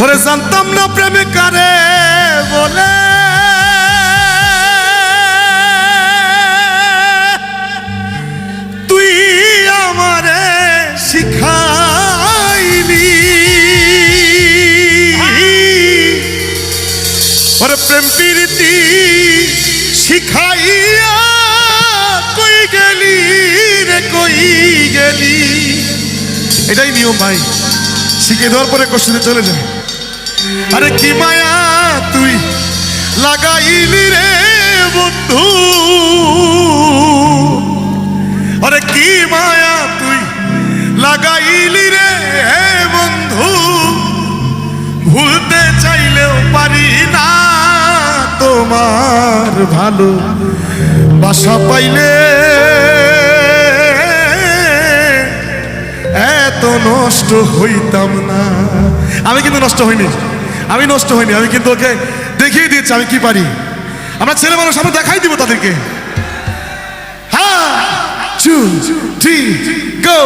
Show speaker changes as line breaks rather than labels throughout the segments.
ওরে জানতাম না প্রেমে কারে বলে, তুই আমারে শিখাইলি। ওরে প্রেম প্রীতি শিখাইয়া কই গেলি রে কই গেলি। এটাই নিয়ম ভাই, শিখে দেওয়ার পরে কোশ্চেনে চলে যায়। আরে কি মায়া তুই লাগাইলি রে বন্ধু, আরে কি মায়া তুই লাগাইলি রে বন্ধু, ভুলতে চাইলেও পারি না তোমার ভালো বাসা পাইলে এত নষ্ট হইতাম না। আমি কিন্তু নষ্ট হইনি, আমি নষ্ট হইনি, আমি কিন্তু ওকে দেখিয়ে দিয়েছি আমি কি পারি। আমরা ছেলে মানুষ, আমরা দেখাই দিব তাদেরকে। হ্যাঁ, 2 3 গো।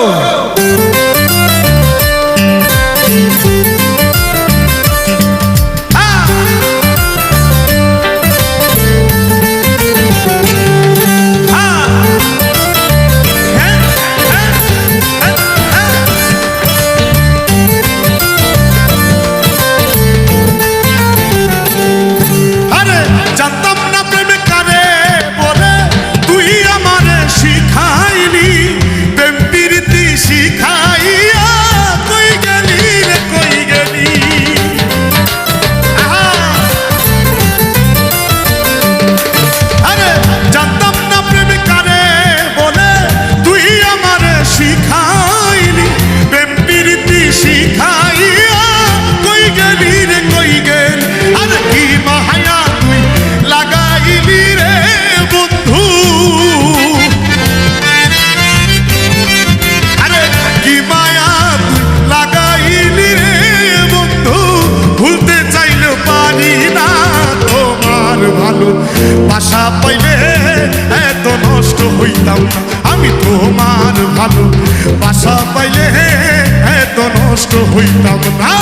বাসা পাইলে এত নষ্ট হইতাম না, আমি তোমার ভালো বাসা পাইলে এত নষ্ট হইতাম না।